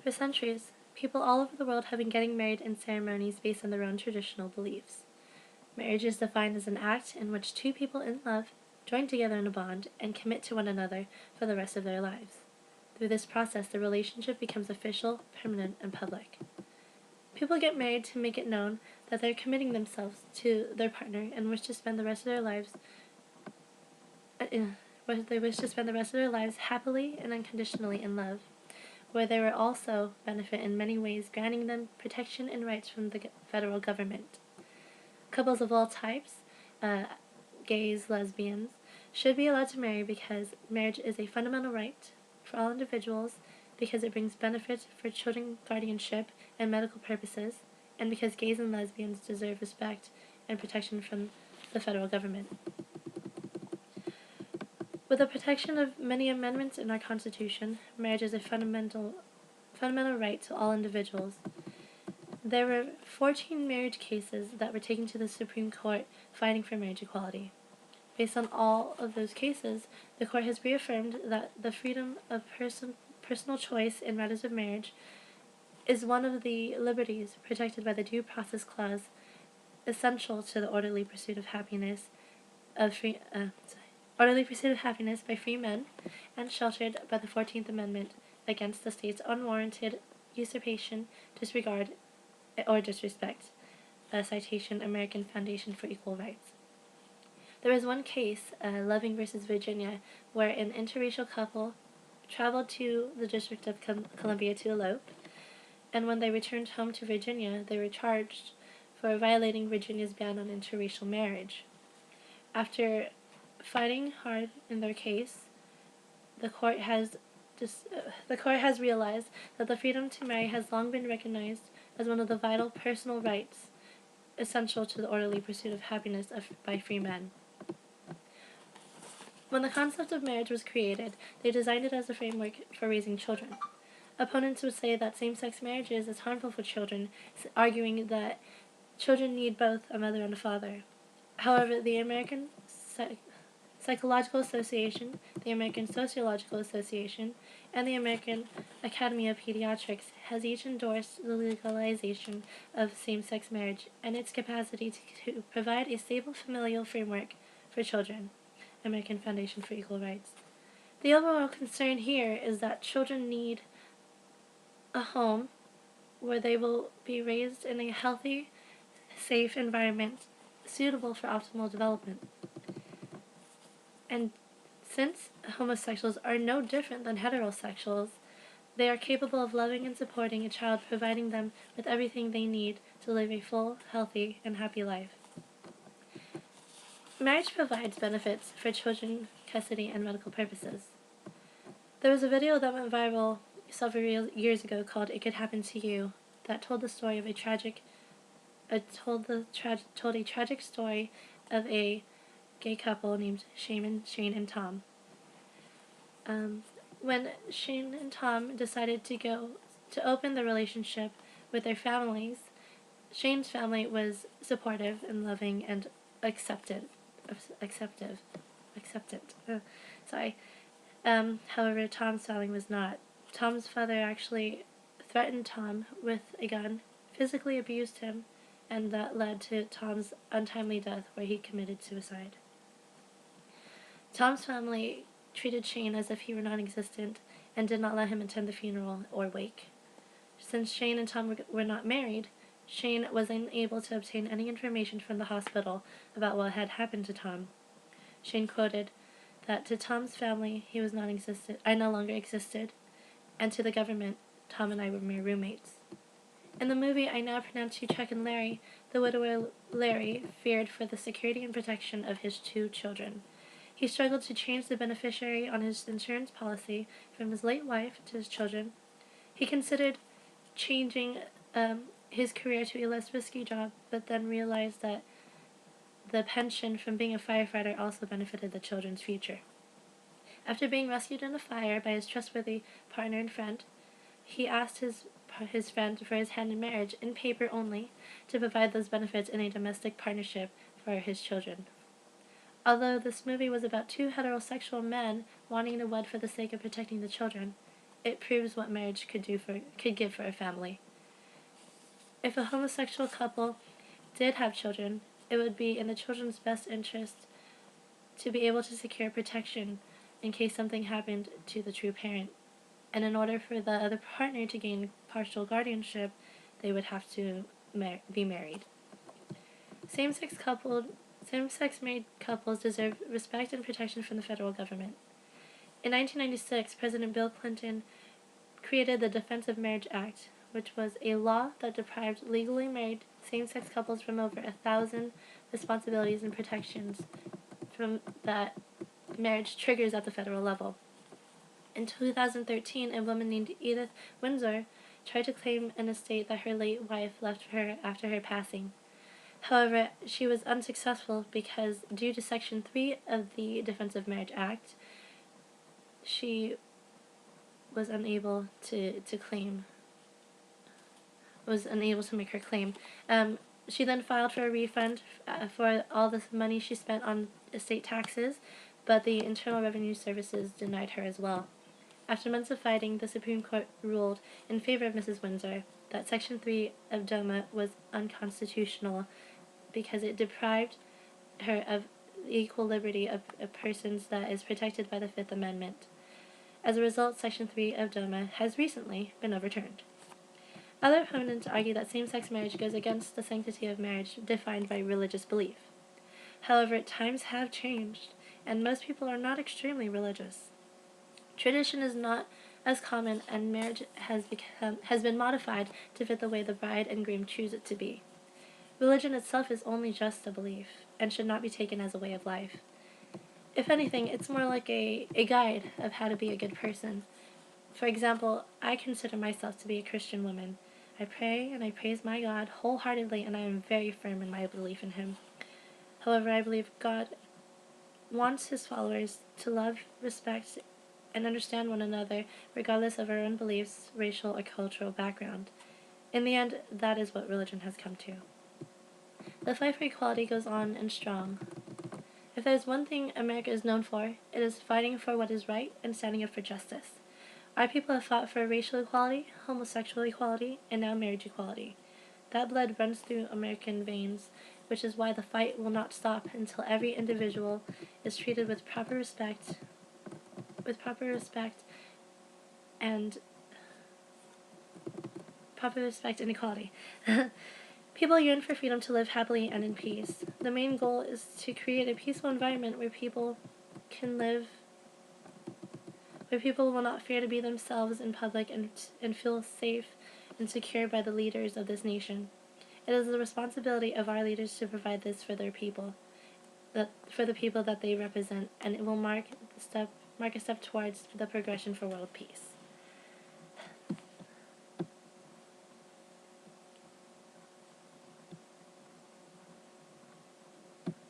For centuries, people all over the world have been getting married in ceremonies based on their own traditional beliefs. Marriage is defined as an act in which two people in love join together in a bond and commit to one another for the rest of their lives. Through this process, the relationship becomes official, permanent, and public. People get married to make it known that they're committing themselves to their partner and wish to spend the rest of their lives happily and unconditionally in love, where they will also benefit in many ways, granting them protection and rights from the federal government. Couples of all types, gays, lesbians, should be allowed to marry because marriage is a fundamental right for all individuals, because it brings benefit for children guardianship and medical purposes, and because gays and lesbians deserve respect and protection from the federal government. With the protection of many amendments in our Constitution, marriage is a fundamental right to all individuals. There were 14 marriage cases that were taken to the Supreme Court fighting for marriage equality. Based on all of those cases, the court has reaffirmed that the freedom of personal choice in matters of marriage is one of the liberties protected by the Due Process Clause, essential to the orderly pursuit of happiness by free men, and sheltered by the 14th Amendment against the state's unwarranted usurpation, disregard, or disrespect. Citation: American Foundation for Equal Rights. There was one case, Loving versus Virginia, where an interracial couple traveled to the District of Columbia to elope, and when they returned home to Virginia, they were charged for violating Virginia's ban on interracial marriage. After fighting hard in their case, the court has realized that the freedom to marry has long been recognized as one of the vital personal rights essential to the orderly pursuit of happiness by free men. When the concept of marriage was created, they designed it as a framework for raising children. Opponents would say that same-sex marriages is harmful for children, arguing that children need both a mother and a father. However, the American Psychological Association, the American Sociological Association, and the American Academy of Pediatrics has each endorsed the legalization of same-sex marriage and its capacity to provide a stable familial framework for children. American Foundation for Equal Rights. The overall concern here is that children need a home where they will be raised in a healthy, safe environment suitable for optimal development. And since homosexuals are no different than heterosexuals, they are capable of loving and supporting a child, providing them with everything they need to live a full, healthy, and happy life. Marriage provides benefits for children, custody, and medical purposes. There was a video that went viral several years ago called "It Could Happen to You" that told the story of a tragic story of a gay couple named Shane and Tom. When Shane and Tom decided to open the relationship with their families, Shane's family was supportive and loving and acceptant. However, Tom's family was not. Tom's father actually threatened Tom with a gun, physically abused him, and that led to Tom's untimely death, where he committed suicide. Tom's family treated Shane as if he were non-existent and did not let him attend the funeral or wake. Since Shane and Tom were not married, Shane was unable to obtain any information from the hospital about what had happened to Tom. Shane quoted that to Tom's family, I no longer existed, and to the government, Tom and I were mere roommates. In the movie I Now Pronounce You Chuck and Larry, the widower Larry feared for the security and protection of his 2 children. He struggled to change the beneficiary on his insurance policy from his late wife to his children. He considered changing his career to a less risky job, but then realized that the pension from being a firefighter also benefited the children's future. After being rescued in a fire by his trustworthy partner and friend, he asked his friend for his hand in marriage, in paper only, to provide those benefits in a domestic partnership for his children. Although this movie was about 2 heterosexual men wanting to wed for the sake of protecting the children, it proves what marriage could give for a family. If a homosexual couple did have children, it would be in the children's best interest to be able to secure protection in case something happened to the true parent. And in order for the other partner to gain partial guardianship, they would have to be married. Same-sex married couples deserve respect and protection from the federal government. In 1996, President Bill Clinton created the Defense of Marriage Act, which was a law that deprived legally married same-sex couples from over 1,000 responsibilities and protections from that marriage triggers at the federal level. In 2013, a woman named Edith Windsor tried to claim an estate that her late wife left her after her passing. However, she was unsuccessful because, due to Section 3 of the Defense of Marriage Act, she was unable to make her claim. She then filed for a refund for all this money she spent on estate taxes, but the Internal Revenue Services denied her as well. After months of fighting, the Supreme Court ruled in favor of Mrs. Windsor that Section 3 of DOMA was unconstitutional because it deprived her of the equal liberty of persons that is protected by the Fifth Amendment. As a result, Section 3 of DOMA has recently been overturned. Other opponents argue that same-sex marriage goes against the sanctity of marriage defined by religious belief. However, times have changed, and most people are not extremely religious. Tradition is not as common, and marriage has been modified to fit the way the bride and groom choose it to be. Religion itself is only just a belief, and should not be taken as a way of life. If anything, it's more like a guide of how to be a good person. For example, I consider myself to be a Christian woman. I pray and I praise my God wholeheartedly, and I am very firm in my belief in Him. However, I believe God wants His followers to love, respect, and understand one another, regardless of our own beliefs, racial, or cultural background. In the end, that is what religion has come to. The fight for equality goes on and strong. If there's one thing America is known for, it is fighting for what is right and standing up for justice. Our people have fought for racial equality, homosexual equality, and now marriage equality. That blood runs through American veins, which is why the fight will not stop until every individual is treated with proper respect and equality. People yearn for freedom to live happily and in peace. The main goal is to create a peaceful environment where people can live, where people will not fear to be themselves in public and feel safe and secure by the leaders of this nation. It is the responsibility of our leaders to provide this for their people, for the people that they represent, and it will mark a step towards the progression for world peace.